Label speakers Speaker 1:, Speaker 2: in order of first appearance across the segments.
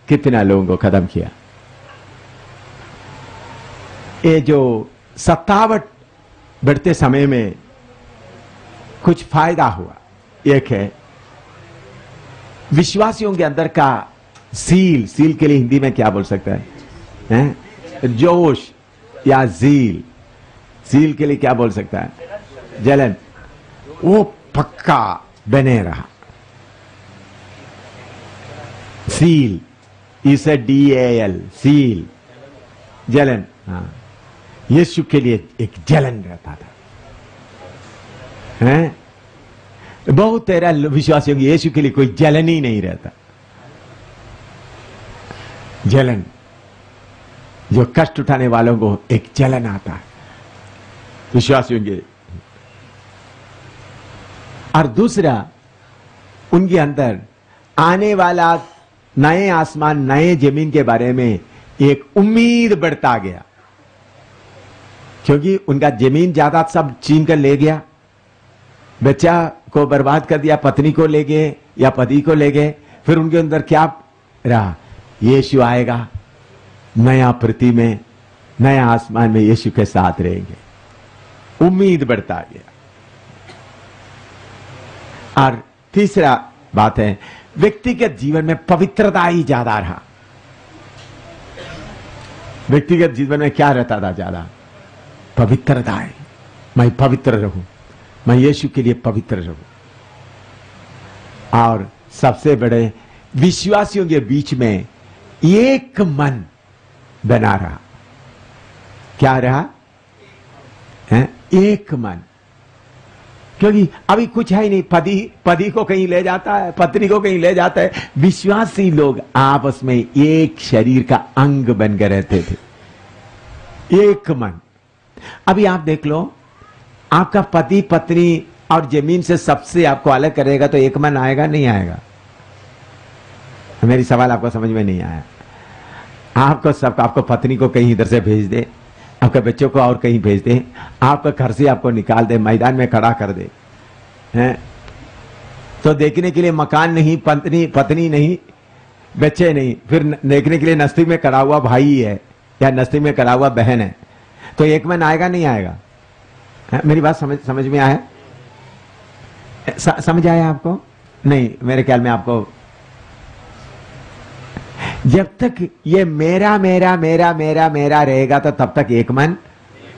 Speaker 1: कितना लोगों को खत्म किया। ये जो सत्तावट बढ़ते समय में कुछ फायदा हुआ। एक है विश्वासियों के अंदर का सील के लिए हिंदी में क्या बोल सकता है? जोश या सील के लिए क्या बोल सकता है? जलन। वो पक्का बने रहा। सील इसे DAL सील, जलन। हाँ, यीशु के लिए एक जलन रहता था। हैं? बहुत तेरा विश्वासियों की यीशु के लिए कोई जलन ही नहीं रहता। जलन, जो कष्ट उठाने वालों को एक जलन आता है विश्वासियों के। और दूसरा, उनके अंदर आने वाला नए आसमान नए जमीन के बारे में एक उम्मीद बढ़ता गया, क्योंकि उनका जमीन जायदाद सब छीन कर ले गया, बच्चा को बर्बाद कर दिया, पत्नी को ले गए या पति को ले गए। फिर उनके अंदर क्या रहा? यीशु आएगा, नया पृथ्वी में नया आसमान में यीशु के साथ रहेंगे। उम्मीद बढ़ता गया। और तीसरा बात है, व्यक्तिगत जीवन में पवित्रता ही ज्यादा रहा। व्यक्तिगत जीवन में क्या रहता था ज्यादा? पवित्रता है। मैं पवित्र रहूं, मैं यीशु के लिए पवित्र रहूं। और सबसे बड़े, विश्वासियों के बीच में एक मन बना रहा। क्या रहा? है? एक मन। क्योंकि अभी कुछ है ही नहीं। पति को कहीं ले जाता है, पत्नी को कहीं ले जाता है। विश्वासी लोग आपस में एक शरीर का अंग बनकर रहते थे। एक मन। अभी आप देख लो, आपका पति पत्नी और जमीन से सबसे आपको अलग करेगा तो एक मन आएगा? नहीं आएगा। मेरी सवाल आपको समझ में नहीं आया। आपको पत्नी को कहीं इधर से भेज दे, आपके बच्चों को और कहीं भेज दे, आपके घर से आपको निकाल दे, मैदान में खड़ा कर दे, हैं? तो देखने के लिए मकान नहीं, पत्नी नहीं, बच्चे नहीं, फिर देखने के लिए नस्ती में खड़ा हुआ भाई है या नस्ती में खड़ा हुआ बहन है, तो एक मन आएगा? नहीं आएगा। मेरी बात समझ में आया? समझ आया आपको? नहीं, मेरे ख्याल में आपको, जब तक ये मेरा मेरा मेरा मेरा मेरा रहेगा तो तब तक एक मन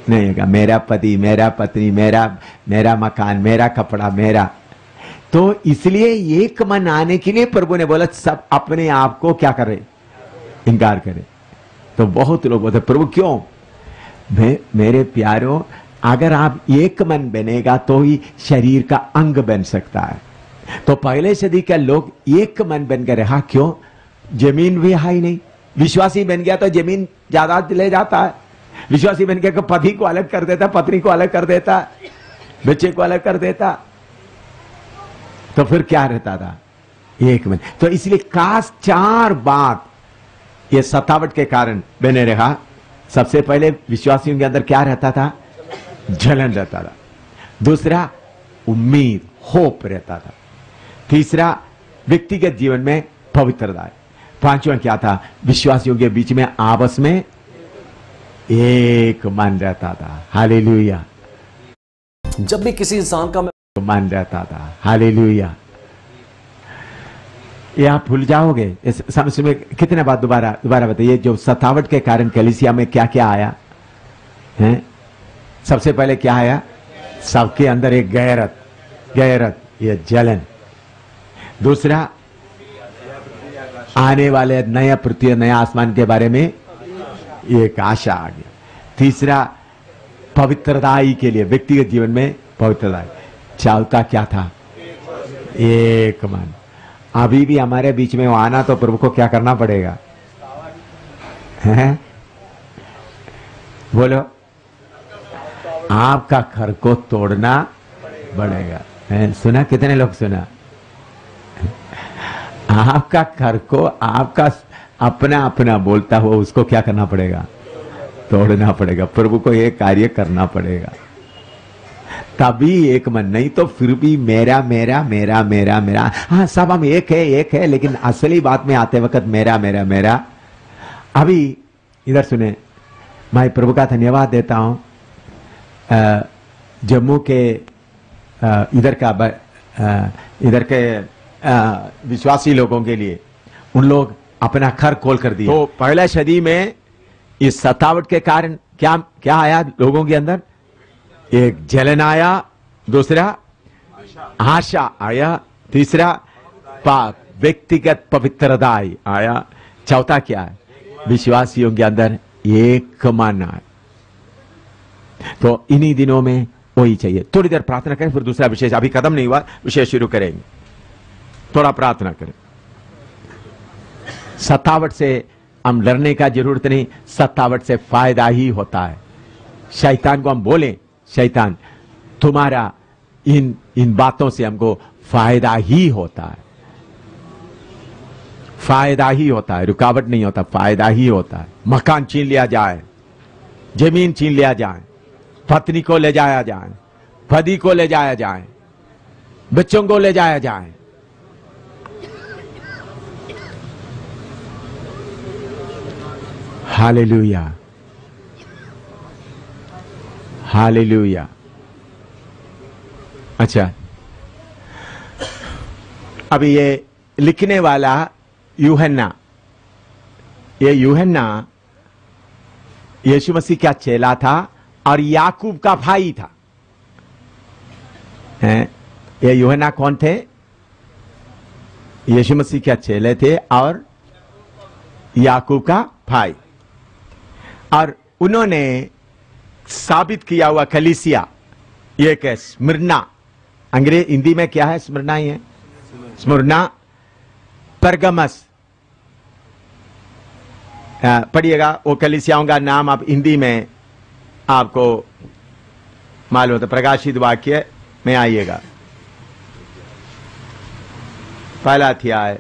Speaker 1: नहीं होगा। मेरा पति, मेरा पत्नी, मेरा मकान, मेरा कपड़ा, मेरा। तो इसलिए एक मन आने के लिए प्रभु ने बोला सब अपने आप को क्या करे? इनकार करे। तो बहुत लोग बोलते प्रभु क्यों? मेरे प्यारों, अगर आप एक मन बनेगा तो ही शरीर का अंग बन सकता है। तो पहले सदी के लोग एक मन बनकर रहा। क्यों? जमीन भी है ही नहीं। विश्वासी बन गया तो जमीन जायदाद ले जाता है। विश्वासी बन गया तो पति को अलग कर देता, पत्नी को अलग कर देता, बच्चे को अलग कर देता। तो फिर क्या रहता था? एक मन। तो इसलिए खास 4 बात ये सतावट के कारण बने रहा। सबसे पहले विश्वासियों के अंदर क्या रहता था? जलन रहता था। दूसरा, उम्मीद, होप रहता था। तीसरा, व्यक्तिगत जीवन में पवित्रता। 5वां क्या था? विश्वासियों के बीच में आपस में एक मन रहता था। हालेलुया।
Speaker 2: जब भी किसी इंसान का
Speaker 1: मन रहता था। हालेलुया। ये आप भूल जाओगे। इस समझ में कितने बात दोबारा बताइए। जो सतावट के कारण कलीसिया में क्या क्या आया है? सबसे पहले क्या आया? सबके अंदर एक गैरत, ये जलन। दूसरा, आने वाले नया पृथ्वी नया आसमान के बारे में एक आशा आ गया। तीसरा, पवित्रताई के लिए व्यक्तिगत जीवन में पवित्रता। चौथा क्या था? एक मन। अभी भी हमारे बीच में वो आना तो प्रभु को क्या करना पड़ेगा? हैं? बोलो। आपका घर को तोड़ना पड़ेगा। सुना? कितने लोग सुना? आपका घर को आपका अपना बोलता हुआ उसको क्या करना पड़ेगा? तोड़ना पड़ेगा। प्रभु को यह कार्य करना पड़ेगा, तभी एक मन, नहीं तो फिर भी मेरा मेरा मेरा मेरा मेरा। हाँ, सब हम एक है, लेकिन असली बात में आते वक्त मेरा मेरा मेरा। अभी इधर सुने, मैं प्रभु का धन्यवाद देता हूं जम्मू के इधर के विश्वासी लोगों के लिए। उन लोग अपना घर खोल कर दिए। तो पहला सदी में इस सतावट के कारण क्या क्या आया लोगों के अंदर? एक जलन आया, दूसरा आशा आया, तीसरा व्यक्तिगत पवित्रता आया, चौथा क्या है? विश्वासियों के अंदर एक मन आया। तो इन्हीं दिनों में वही चाहिए। थोड़ी देर प्रार्थना करें, फिर दूसरा विषय, अभी खत्म नहीं हुआ, विषय शुरू करेंगे। थोड़ा प्रार्थना करें। सतावट से हम डरने का जरूरत नहीं, सतावट से फायदा ही होता है। शैतान को हम बोलें, शैतान तुम्हारा इन बातों से हमको फायदा ही होता है, फायदा ही होता है, रुकावट नहीं होता, फायदा ही होता है। मकान छीन लिया जाए, जमीन छीन लिया जाए, पत्नी को ले जाया जाए, पति को ले जाया जाए, बच्चों को ले जाया जाए, हालेलुया, हालेलुया। अच्छा, अभी ये लिखने वाला यूहन्ना, ये यूहन्ना यीशु मसीह का चेला था और याकूब का भाई था। ये यूहन्ना कौन थे? यीशु मसीह के चेले थे और याकूब का भाई। और उन्होंने साबित किया हुआ कलीसिया, ये क्या? स्मिर्ना। अंग्रेज हिंदी में क्या है? स्मिर्ना ही है। स्मिर्ना, परगमस, पढ़िएगा वो कलीसियाओं का नाम। आप हिंदी में आपको मालूम होता, प्रकाशित वाक्य में आइएगा, पहला अध्याय